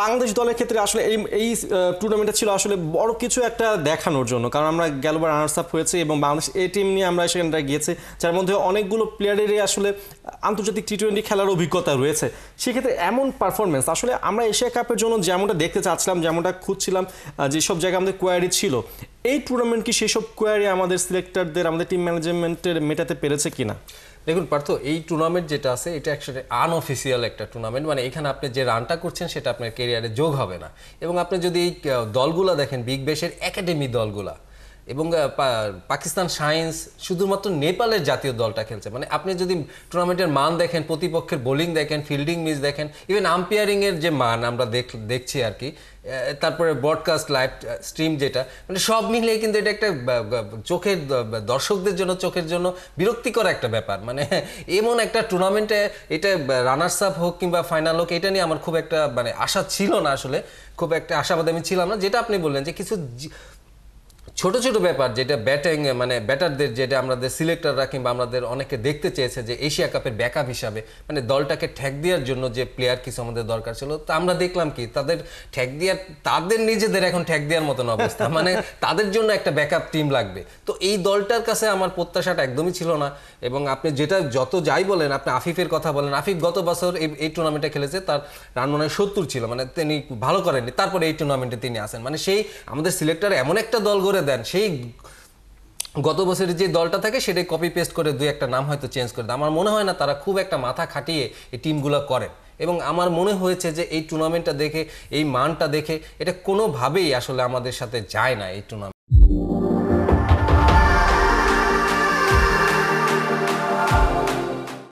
বাংলাদেশ দলের ক্ষেত্রে আসলে এই এই টুর্নামেন্টটা ছিল আসলে বড় কিছু একটা দেখানোর জন্য, কারণ আমরা গেলবার রানার্স আপ হয়েছে এবং বাংলাদেশ এই টিম নিয়ে আমরা সেখানটা গিয়েছি, যার মধ্যে অনেকগুলো প্লেয়ারেরই আসলে আন্তর্জাতিক টি-20 খেলার অভিজ্ঞতা রয়েছে। সেক্ষেত্রে এমন পারফরমেন্স আসলে আমরা এশিয়া কাপের জন্য যেমনটা দেখতে চাচ্ছিলাম, যেমনটা খুঁজছিলাম, যেসব জায়গায় আমাদের কোয়ারি ছিল, এই টুর্নামেন্ট কি সেসব কোয়ারি আমাদের সিলেক্টরদের, আমাদের টিম ম্যানেজমেন্টের মেটাতে পেরেছে কিনা? দেখুন পার্থ, এই টুর্নামেন্ট যেটা আছে এটা অ্যাকচুয়ালি আনঅফিসিয়াল একটা টুর্নামেন্ট, মানে এখানে আপনি যে রানটা করছেন সেটা আপনার ক্যারিয়ারে যোগ হবে না। এবং আপনি যদি এই দলগুলা দেখেন, বিগ ব্যাশের একাডেমি দলগুলা এবং পাকিস্তান সায়েন্স শুধুমাত্র নেপালের জাতীয় দলটা খেলছে, মানে আপনি যদি টুর্নামেন্টের মান দেখেন, প্রতিপক্ষের বোলিং দেখেন, ফিল্ডিং মিস দেখেন, ইভেন আম্পায়ারিংয়ের যে মান আমরা দেখছি আর কি, তারপরে ব্রডকাস্ট লাইভ স্ট্রিম যেটা, মানে সব মিলিয়ে কিন্তু এটা একটা চোখের দর্শকদের জন্য, চোখের জন্য বিরক্তিকর একটা ব্যাপার। মানে এমন একটা টুর্নামেন্টে এটা রানার্স আপ হোক কিংবা ফাইনাল হোক, এটা নিয়ে আমার খুব একটা মানে আশা ছিল না, আসলে খুব একটা আশাবাদী আমি ছিলাম না। যেটা আপনি বললেন যে কিছু ছোট ছোট ব্যাপার, যেটা ব্যাটিং মানে ব্যাটারদের, যেটা আমাদের সিলেক্টররা কিংবা আমাদের অনেকে দেখতে চেয়েছে যে এশিয়া কাপের ব্যাকআপ হিসাবে, মানে দলটাকে ঠেক দেওয়ার জন্য যে প্লেয়ার কিছু আমাদের দরকার ছিল, তা আমরা দেখলাম কি তাদের ঠেক দেওয়ার, তাদের নিজেদের এখন ঠেক দেওয়ার মতন অবস্থা। মানে তাদের জন্য একটা ব্যাকআপ টিম লাগবে। তো এই দলটার কাছে আমার প্রত্যাশাটা একদমই ছিল না। এবং আপনি যেটা যত যাই বলেন, আপনি আফিফের কথা বলেন, আফিফ গত বছর এই টুর্নামেন্টে খেলেছে, তার রান মনে হয় 70 ছিল, মানে তিনি ভালো করেননি, তারপরে এই টুর্নামেন্টে তিনি আসেন। মানে সেই আমাদের সিলেক্টর এমন একটা দল গড়ে দেন, সেই গত বছরের যে দলটা থাকে সেটাই কপি পেস্ট করে দুই একটা নাম হয়তো চেঞ্জ করে দেয়। আমার মনে হয় না তারা খুব একটা মাথা খাটিয়ে এই টিমগুলো করেন। এবং আমার মনে হয়েছে যে এই টুর্নামেন্টটা দেখে, এই মানটা দেখে, এটা কোনোভাবেই আসলে আমাদের সাথে যায় না এই টুর্নামেন্ট।